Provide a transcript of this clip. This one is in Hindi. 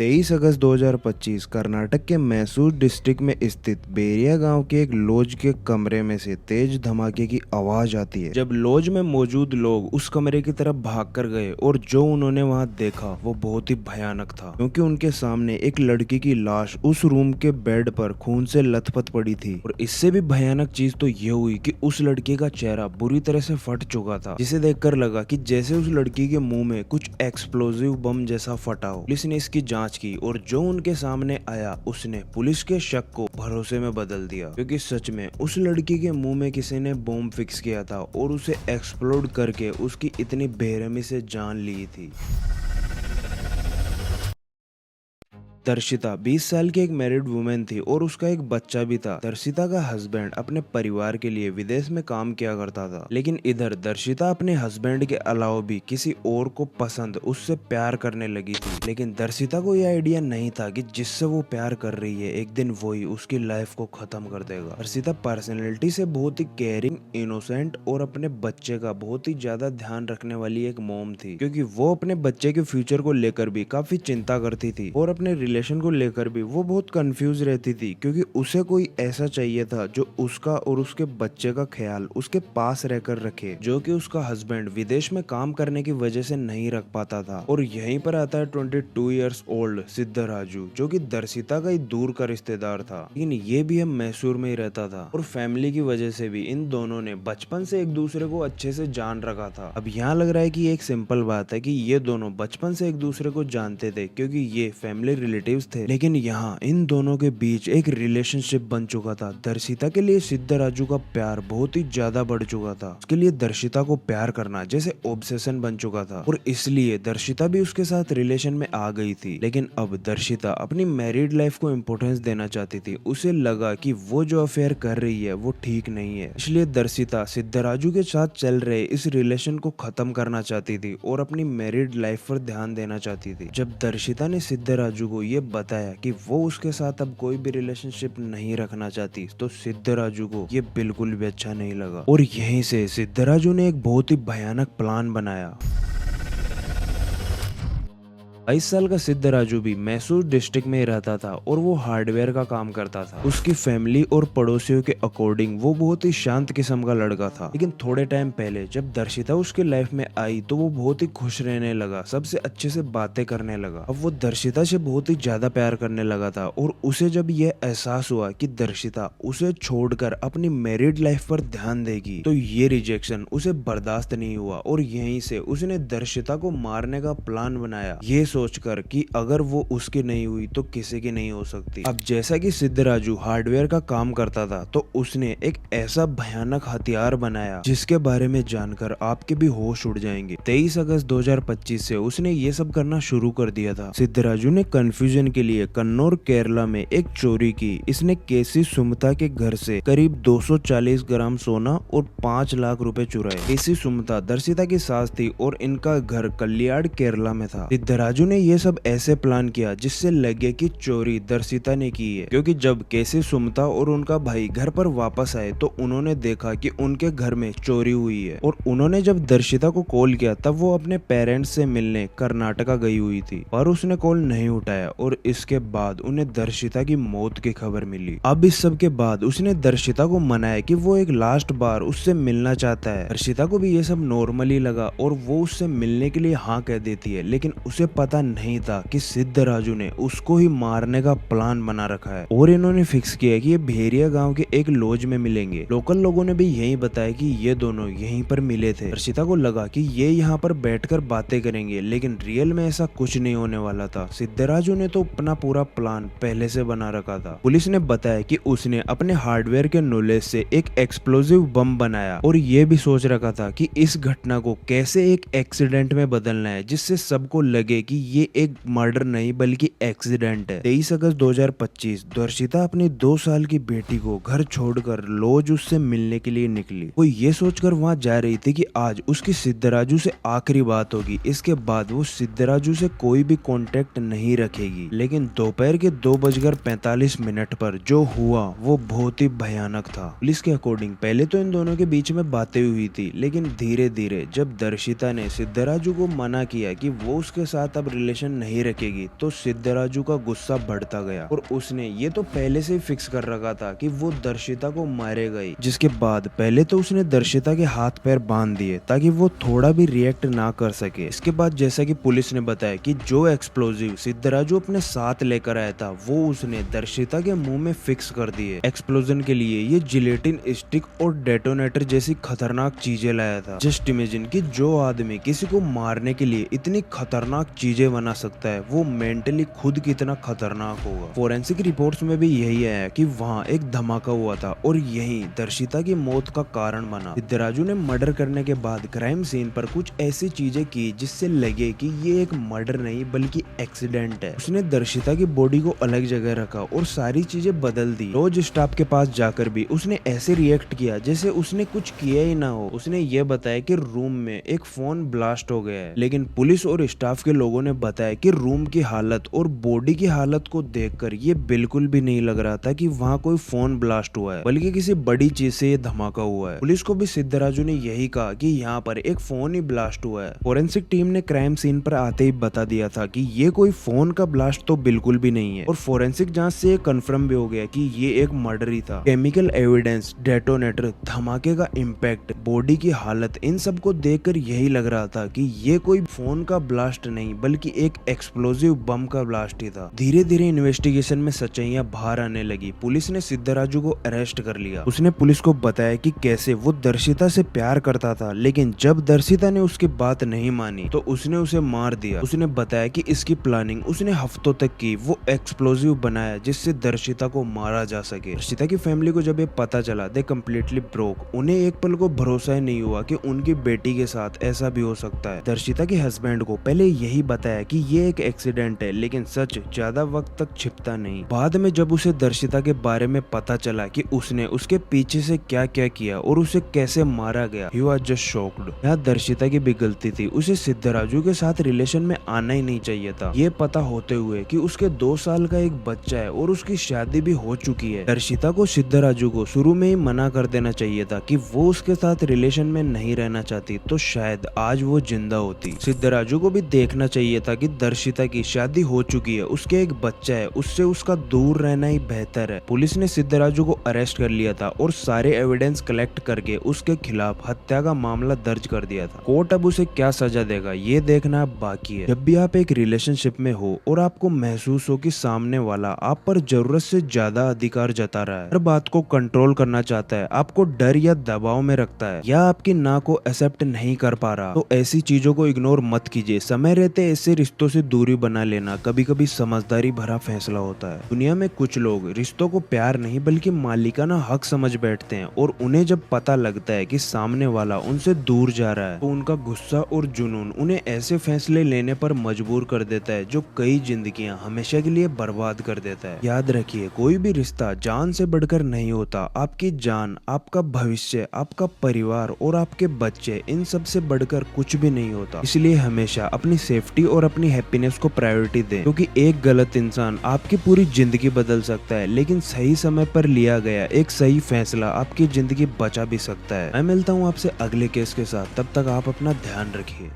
23 अगस्त 2025 कर्नाटक के मैसूर डिस्ट्रिक्ट में स्थित बेरिया गांव के एक लॉज के कमरे में से तेज धमाके की आवाज आती है। जब लॉज में मौजूद लोग उस कमरे की तरफ भागकर गए और जो उन्होंने वहां देखा वो बहुत ही भयानक था, क्योंकि उनके सामने एक लड़की की लाश उस रूम के बेड पर खून से लथपथ पड़ी थी। और इससे भी भयानक चीज तो ये हुई कि उस लड़की का चेहरा बुरी तरह से फट चुका था, जिसे देखकर लगा कि जैसे उस लड़की के मुंह में कुछ एक्सप्लोजिव बम जैसा फटा हो। पुलिस ने इसकी जांच की और जो उनके सामने आया उसने पुलिस के शक को भरोसे में बदल दिया, क्योंकि सच में उस लड़की के मुंह में किसी ने बॉम्ब फिक्स किया था और उसे एक्सप्लोड करके उसकी इतनी बेरहमी से जान ली थी। दर्शिता 20 साल की एक मैरिड वुमेन थी और उसका एक बच्चा भी था। दर्शिता का हस्बैंड अपने परिवार के लिए विदेश में काम किया करता था, लेकिन इधर दर्शिता अपने हस्बैंड के अलावा भी किसी और को पसंद, उससे प्यार करने लगी थी। लेकिन दर्शिता को यह आइडिया नहीं था कि जिससे वो प्यार कर रही है एक दिन वही उसकी लाइफ को खत्म कर देगा। दर्शिता पर्सनैलिटी से बहुत ही केयरिंग, इनोसेंट और अपने बच्चे का बहुत ही ज्यादा ध्यान रखने वाली एक मॉम थी, क्योंकि वो अपने बच्चे के फ्यूचर को लेकर भी काफी चिंता करती थी और अपने रिलेशन को लेकर भी वो बहुत कंफ्यूज रहती थी, क्योंकि उसे कोई ऐसा चाहिए था जो उसका और उसके बच्चे का ख्याल उसके पास रहकर रखे, जो कि उसका हस्बैंड विदेश में काम करने की वजह से नहीं रख पाता था। और यहीं पर आता है 22 इयर्स ओल्ड सिद्धराजू, जो कि दर्शिता का ही दूर का रिश्तेदार था, लेकिन ये भी हम मैसूर में ही रहता था। और फैमिली की वजह से भी इन दोनों ने बचपन से एक दूसरे को अच्छे से जान रखा था। अब यहाँ लग रहा है कि एक सिंपल बात है कि ये दोनों बचपन से एक दूसरे को जानते थे, क्योंकि ये फैमिली रिलेटिव्स थे। लेकिन यहाँ इन दोनों के बीच एक रिलेशनशिप बन चुका था। दर्शिता के लिए सिद्धराजू का प्यार बहुत ही ज्यादा बढ़ चुका था। उसके लिए दर्शिता को प्यार करना जैसे ऑब्सेशन बन चुका था, और इसलिए दर्शिता भी उसके साथ रिलेशन में आ गई थी। लेकिन अब दर्शिता अपनी मैरिड लाइफ को इम्पोर्टेंस देना चाहती थी। उसे लगा कि वो जो अफेयर कर रही है वो ठीक नहीं है, इसलिए दर्शिता सिद्धराजू के साथ चल रहे इस रिलेशन को खत्म करना चाहती थी और अपनी मैरिड लाइफ पर ध्यान देना चाहती थी। जब दर्शिता ने सिद्धराजू को ये बताया कि वो उसके साथ अब कोई भी रिलेशनशिप नहीं रखना चाहती, तो सिद्धराजू को ये बिल्कुल भी अच्छा नहीं लगा और यहीं से सिद्धराजू ने एक बहुत ही भयानक प्लान बनाया। 22 साल का सिद्धराजू भी मैसूर डिस्ट्रिक्ट में ही रहता था और वो हार्डवेयर का काम करता था। उसकी फैमिली और पड़ोसियों के अकॉर्डिंग वो बहुत ही शांत किस्म का लड़का था। लेकिन थोड़े टाइम पहले जब दर्शिता उसके लाइफ में आई तो वो बहुत ही खुश रहने लगा, सबसे अच्छे से बातें करने लगा। अब वो दर्शिता से बहुत ही ज्यादा प्यार करने लगा था, और उसे जब ये एहसास हुआ कि दर्शिता उसे छोड़कर अपनी मैरिड लाइफ पर ध्यान देगी, तो ये रिजेक्शन उसे बर्दाश्त नहीं हुआ और यहीं से उसने दर्शिता को मारने का प्लान बनाया, ये सोचकर कि अगर वो उसकी नहीं हुई तो किसी की नहीं हो सकती। अब जैसा कि सिद्धराजू हार्डवेयर का काम करता था, तो उसने एक ऐसा भयानक हथियार बनाया जिसके बारे में जानकर आपके भी होश उड़ जाएंगे। 23 अगस्त 2025 से उसने ये सब करना शुरू कर दिया था। सिद्धराजू ने कंफ्यूजन के लिए कन्नौर केरला में एक चोरी की। इसने केसी सुमता के घर से करीब 240 ग्राम सोना और 5 लाख रुपए चुराए। केसी सुमता दर्शिता की सास थी और इनका घर कल्याण केरला में था। सिद्धराजू ने ये सब ऐसे प्लान किया जिससे लगे कि चोरी दर्शिता ने की है, क्योंकि जब केसी सुमता और उनका भाई घर पर वापस आए तो उन्होंने देखा कि उनके घर में चोरी हुई है। और उन्होंने जब दर्शिता को कॉल किया तब वो अपने पेरेंट्स से मिलने कर्नाटका गई हुई थी, पर उसने कॉल नहीं उठाया और इसके बाद उन्हें दर्शिता की मौत की खबर मिली। अब इस सब के बाद उसने दर्शिता को मनाया कि वो एक लास्ट बार उससे मिलना चाहता है। दर्शिता को भी ये सब नॉर्मली लगा और वो उससे मिलने के लिए हाँ कह देती है, लेकिन उसे पता नहीं था कि सिद्धराजू ने उसको ही मारने का प्लान बना रखा है। और इन्होंने फिक्स किया कि ये भेरिया गांव के एक लॉज में मिलेंगे। लोकल लोगों ने भी यही बताया कि ये दोनों यहीं पर मिले थे। दर्शिता को लगा कि ये यहाँ पर बैठकर बातें करेंगे, लेकिन रियल में ऐसा कुछ नहीं होने वाला था। सिद्धराजू ने तो अपना पूरा प्लान पहले से बना रखा था। पुलिस ने बताया कि उसने अपने हार्डवेयर के नॉलेज से एक एक्सप्लोजिव बम बनाया और ये भी सोच रखा था कि इस घटना को कैसे एक एक्सीडेंट में बदलना है, जिससे सबको लगे कि ये एक मर्डर नहीं बल्कि एक्सीडेंट है। 23 अगस्त 2025 दर्शिता अपनी 2 साल की बेटी को घर छोड़कर लॉज उससे मिलने के लिए निकली। वो ये सोचकर वहां जा रही थी कि आज उसकी सिद्धराजू से आखिरी बात होगी, इसके बाद वो सिद्धराजू से कोई भी कांटेक्ट नहीं रखेगी। लेकिन दोपहर के 2:45 पर जो हुआ वो बहुत ही भयानक था। पुलिस के अकॉर्डिंग पहले तो इन दोनों के बीच में बातें हुई थी, लेकिन धीरे धीरे जब दर्शिता ने सिद्धराजू को मना किया कि वो उसके साथ अब रिलेशन नहीं रखेगी तो सिद्धराजू का गुस्सा बढ़ता गया और उसने ये तो पहले से ही फिक्स कर रखा था कि वो दर्शिता को मारेगा ही। जिसके बाद पहले तो उसने दर्शिता के हाथ पैर बांध दिए ताकि वो थोड़ा भी रिएक्ट ना कर सके। इसके बाद जैसा कि पुलिस ने बताया कि जो एक्सप्लोजिव सिद्धराजू अपने साथ लेकर आया था वो उसने दर्शिता के मुंह में फिक्स कर दिए। एक्सप्लोजन के लिए ये जिलेटिन स्टिक और डेटोनेटर जैसी खतरनाक चीजें लाया था। जस्ट इमेजिन कि जो आदमी किसी को मारने के लिए इतनी खतरनाक चीजें बना सकता है वो मेंटली खुद कितना खतरनाक होगा। फोरेंसिक रिपोर्ट्स में भी यही आया कि वहाँ एक धमाका हुआ था और यही दर्शिता की मौत का कारण बना। सिद्धराजू ने मर्डर करने के बाद क्राइम सीन पर कुछ ऐसी चीजें की जिससे लगे कि ये एक मर्डर नहीं बल्कि एक्सीडेंट है। उसने दर्शिता की बॉडी को अलग जगह रखा और सारी चीजें बदल दी। रोज स्टाफ के पास जाकर भी उसने ऐसे रिएक्ट किया जैसे उसने कुछ किया ही ना हो। उसने ये बताया कि रूम में एक फोन ब्लास्ट हो गया है, लेकिन पुलिस और स्टाफ के लोगों ने बताया कि रूम की हालत और बॉडी की हालत को देखकर ये बिल्कुल भी नहीं लग रहा था कि वहाँ कोई फोन ब्लास्ट हुआ है, बल्कि किसी बड़ी चीज से ये धमाका हुआ है। पुलिस को भी सिद्धराजू ने यही कहा कि यहाँ पर एक फोन ही ब्लास्ट हुआ है। फोरेंसिक टीम ने क्राइम सीन पर आते ही बता दिया था कि ये कोई फोन का ब्लास्ट तो बिल्कुल भी नहीं है और फोरेंसिक जांच से ये कंफर्म भी हो गया कि ये एक मर्डर ही था। केमिकल एविडेंस, डेटोनेटर, धमाके का इम्पैक्ट, बॉडी की हालत, इन सब को देखकर यही लग रहा था कि ये कोई फोन का ब्लास्ट नहीं बल्कि एक एक्सप्लोजिव बम का ब्लास्ट ही था। धीरे धीरे इन्वेस्टिगेशन में सच्चाइयां बाहर आने लगी। पुलिस ने सिद्धराजू को अरेस्ट कर लिया। उसने पुलिस को बताया कि कैसे वो दर्शिता से प्यार करता था, लेकिन जब दर्शिता ने उसकी बात नहीं मानी तो उसने उसे मार दिया। उसने बताया कि इसकी प्लानिंग उसने हफ्तों तक की। वो एक्सप्लोजिव बनाया जिससे दर्शिता को मारा जा सके। दर्शिता की फैमिली को जब ये पता चला दे कम्प्लीटली ब्रोक। उन्हें एक पल को भरोसा ही नहीं हुआ कि उनकी बेटी के साथ ऐसा भी हो सकता है। दर्शिता के हस्बैंड को पहले यही बताया कि ये एक एक्सीडेंट है, लेकिन सच ज्यादा वक्त तक छिपता नहीं। बाद में जब उसे दर्शिता के बारे में पता चला कि उसने उसके पीछे से क्या क्या किया और उसे कैसे मारा गया, ही वाज जस्ट शॉक्ड। यहाँ दर्शिता की भी गलती थी। उसे सिद्धराजू के साथ रिलेशन में आना ही नहीं चाहिए था। ये पता होते हुए कि उसके 2 साल का एक बच्चा है और उसकी शादी भी हो चुकी है। दर्शिता को सिद्धराजू को शुरू में ही मना कर देना चाहिए था कि वो उसके साथ रिलेशन में नहीं रहना चाहती, तो शायद आज वो जिंदा होती। सिद्धराजू को भी देखना चाहिए था कि दर्शिता की शादी हो चुकी है, उसके एक बच्चा है, उससे उसका दूर रहना ही बेहतर है। पुलिस ने सिद्धराजू को अरेस्ट कर लिया था और सारे एविडेंस कलेक्ट करके उसके खिलाफ हत्या का मामला दर्ज कर दिया था। कोर्ट अब उसे क्या सजा देगा ये देखना अब बाकी है। जब भी आप एक रिलेशनशिप में हो और आपको महसूस हो कि सामने वाला आप पर जरूरत से ज्यादा अधिकार जता रहा है, हर बात को कंट्रोल करना चाहता है, आपको डर या दबाव में रखता है या आपकी ना को एक्सेप्ट नहीं कर पा रहा, तो ऐसी चीजों को इग्नोर मत कीजिए। समय रहते ऐसे रिश्तों से दूरी बना लेना कभी कभी समझदारी भरा फैसला होता है। दुनिया में कुछ लोग रिश्तों को प्यार नहीं बल्कि मालिकाना हक समझ बैठते हैं और उन्हें जब पता लगता है कि सामने वाला उनसे दूर जा रहा है तो उनका गुस्सा और जुनून उन्हें ऐसे फैसले लेने पर मजबूर कर देता है जो कई जिंदगियां हमेशा के लिए बर्बाद कर देता है। याद रखिए, कोई भी रिश्ता जान से बढ़कर नहीं होता। आपकी जान, आपका भविष्य, आपका परिवार और आपके बच्चे, इन सब से बढ़कर कुछ भी नहीं होता। इसलिए हमेशा अपनी सेफ्टी और अपनी हैप्पीनेस को प्रायोरिटी दें, क्योंकि एक गलत इंसान आपकी पूरी जिंदगी बदल सकता है, लेकिन सही समय पर लिया गया एक सही फैसला आपकी जिंदगी बचा भी सकता है। मैं मिलता हूँ आपसे अगले केस के साथ, तब तक आप अपना ध्यान रखिए।